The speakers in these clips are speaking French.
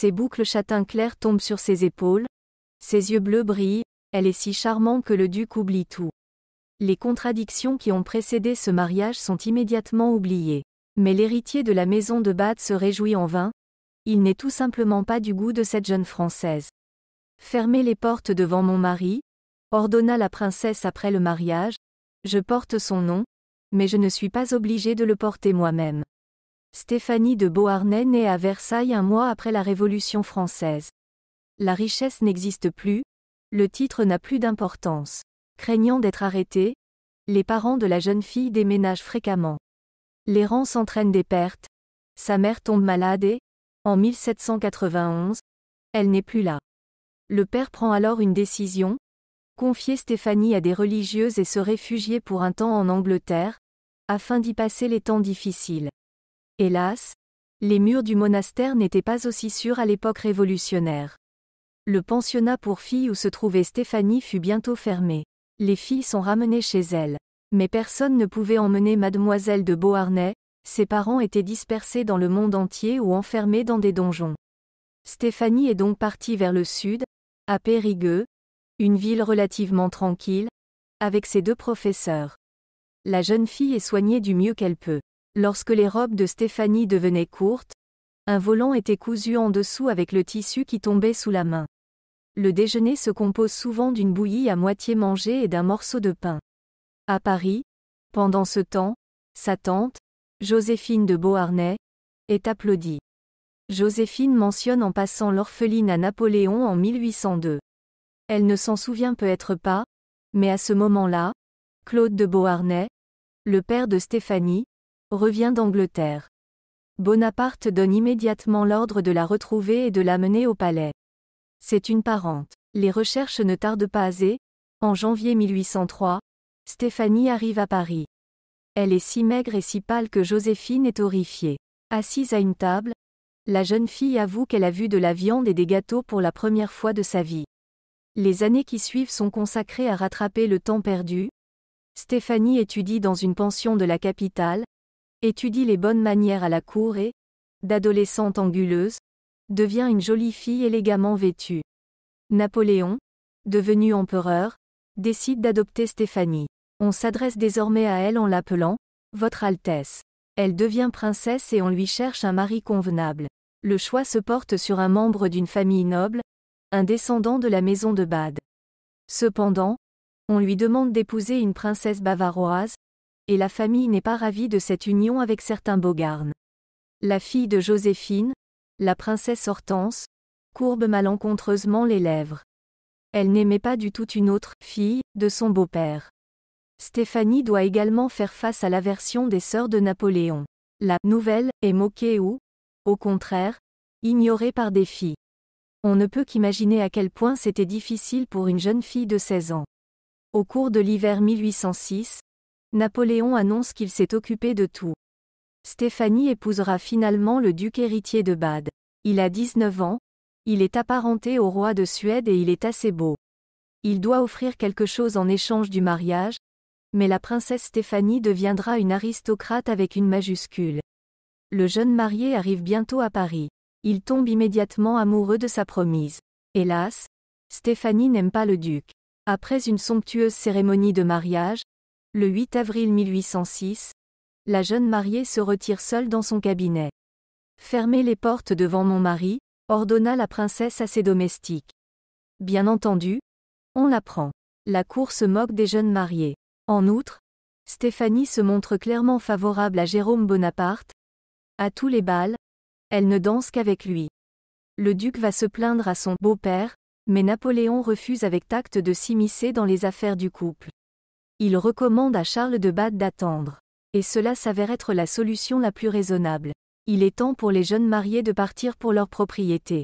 Ses boucles châtain clair tombent sur ses épaules, ses yeux bleus brillent, elle est si charmante que le duc oublie tout. Les contradictions qui ont précédé ce mariage sont immédiatement oubliées. Mais l'héritier de la maison de Bade se réjouit en vain, il n'est tout simplement pas du goût de cette jeune Française. Fermez les portes devant mon mari, ordonna la princesse après le mariage, je porte son nom, mais je ne suis pas obligée de le porter moi-même. Stéphanie de Beauharnais naît à Versailles un mois après la Révolution française. La richesse n'existe plus, le titre n'a plus d'importance. Craignant d'être arrêtés, les parents de la jeune fille déménagent fréquemment. L'errance entraîne des pertes, sa mère tombe malade et, en 1791, elle n'est plus là. Le père prend alors une décision, confier Stéphanie à des religieuses et se réfugier pour un temps en Angleterre, afin d'y passer les temps difficiles. Hélas, les murs du monastère n'étaient pas aussi sûrs à l'époque révolutionnaire. Le pensionnat pour filles où se trouvait Stéphanie fut bientôt fermé. Les filles sont ramenées chez elle. Mais personne ne pouvait emmener mademoiselle de Beauharnais, ses parents étaient dispersés dans le monde entier ou enfermés dans des donjons. Stéphanie est donc partie vers le sud, à Périgueux, une ville relativement tranquille, avec ses 2 professeurs. La jeune fille est soignée du mieux qu'elle peut. Lorsque les robes de Stéphanie devenaient courtes, un volant était cousu en dessous avec le tissu qui tombait sous la main. Le déjeuner se compose souvent d'une bouillie à moitié mangée et d'un morceau de pain. À Paris, pendant ce temps, sa tante, Joséphine de Beauharnais, est applaudie. Joséphine mentionne en passant l'orpheline à Napoléon en 1802. Elle ne s'en souvient peut-être pas, mais à ce moment-là, Claude de Beauharnais, le père de Stéphanie, revient d'Angleterre. Bonaparte donne immédiatement l'ordre de la retrouver et de l'amener au palais. C'est une parente. Les recherches ne tardent pas et, en janvier 1803, Stéphanie arrive à Paris. Elle est si maigre et si pâle que Joséphine est horrifiée. Assise à une table, la jeune fille avoue qu'elle a vu de la viande et des gâteaux pour la première fois de sa vie. Les années qui suivent sont consacrées à rattraper le temps perdu. Stéphanie étudie dans une pension de la capitale, étudie les bonnes manières à la cour et, d'adolescente anguleuse, devient une jolie fille élégamment vêtue. Napoléon, devenu empereur, décide d'adopter Stéphanie. On s'adresse désormais à elle en l'appelant « Votre Altesse ». Elle devient princesse et on lui cherche un mari convenable. Le choix se porte sur un membre d'une famille noble, un descendant de la maison de Bade. Cependant, on lui demande d'épouser une princesse bavaroise, et la famille n'est pas ravie de cette union avec certains Beaugarnes. La fille de Joséphine, la princesse Hortense, courbe malencontreusement les lèvres. Elle n'aimait pas du tout une autre fille de son beau-père. Stéphanie doit également faire face à l'aversion des sœurs de Napoléon. La nouvelle est moquée ou, au contraire, ignorée par des filles. On ne peut qu'imaginer à quel point c'était difficile pour une jeune fille de 16 ans. Au cours de l'hiver 1806, Napoléon annonce qu'il s'est occupé de tout. Stéphanie épousera finalement le duc héritier de Bade. Il a 19 ans, il est apparenté au roi de Suède et il est assez beau. Il doit offrir quelque chose en échange du mariage, mais la princesse Stéphanie deviendra une aristocrate avec une majuscule. Le jeune marié arrive bientôt à Paris. Il tombe immédiatement amoureux de sa promise. Hélas, Stéphanie n'aime pas le duc. Après une somptueuse cérémonie de mariage, le 8 avril 1806, la jeune mariée se retire seule dans son cabinet. « Fermez les portes devant mon mari », ordonna la princesse à ses domestiques. Bien entendu, on l'apprend. La cour se moque des jeunes mariés. En outre, Stéphanie se montre clairement favorable à Jérôme Bonaparte. À tous les bals, elle ne danse qu'avec lui. Le duc va se plaindre à son beau-père, mais Napoléon refuse avec tact de s'immiscer dans les affaires du couple. Il recommande à Charles de Bade d'attendre. Et cela s'avère être la solution la plus raisonnable. Il est temps pour les jeunes mariés de partir pour leur propriété.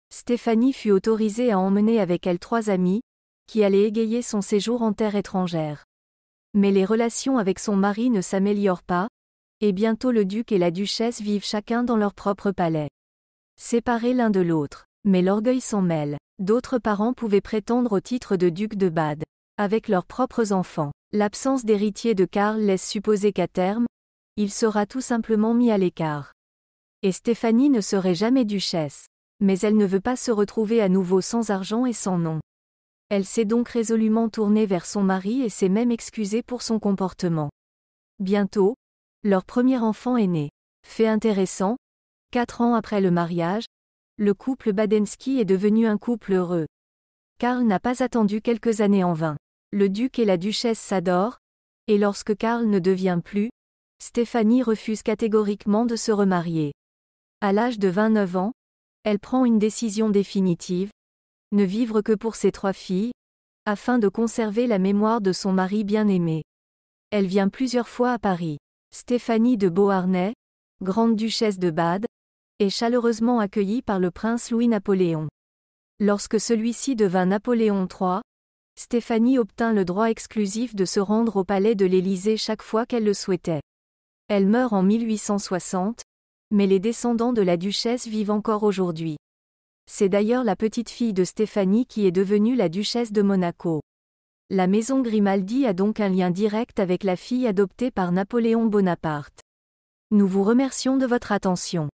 Stéphanie fut autorisée à emmener avec elle 3 amis, qui allaient égayer son séjour en terre étrangère. Mais les relations avec son mari ne s'améliorent pas, et bientôt le duc et la duchesse vivent chacun dans leur propre palais. Séparés l'un de l'autre, mais l'orgueil s'en mêle. D'autres parents pouvaient prétendre au titre de duc de Bade. Avec leurs propres enfants, l'absence d'héritier de Karl laisse supposer qu'à terme, il sera tout simplement mis à l'écart. Et Stéphanie ne serait jamais duchesse. Mais elle ne veut pas se retrouver à nouveau sans argent et sans nom. Elle s'est donc résolument tournée vers son mari et s'est même excusée pour son comportement. Bientôt, leur premier enfant est né. Fait intéressant, 4 ans après le mariage, le couple Badensky est devenu un couple heureux. Karl n'a pas attendu quelques années en vain. Le duc et la duchesse s'adorent, et lorsque Karl ne devient plus, Stéphanie refuse catégoriquement de se remarier. À l'âge de 29 ans, elle prend une décision définitive, ne vivre que pour ses 3 filles, afin de conserver la mémoire de son mari bien-aimé. Elle vient plusieurs fois à Paris. Stéphanie de Beauharnais, grande duchesse de Bade, est chaleureusement accueillie par le prince Louis-Napoléon. Lorsque celui-ci devint Napoléon III, Stéphanie obtint le droit exclusif de se rendre au palais de l'Élysée chaque fois qu'elle le souhaitait. Elle meurt en 1860, mais les descendants de la duchesse vivent encore aujourd'hui. C'est d'ailleurs la petite-fille de Stéphanie qui est devenue la duchesse de Monaco. La maison Grimaldi a donc un lien direct avec la fille adoptée par Napoléon Bonaparte. Nous vous remercions de votre attention.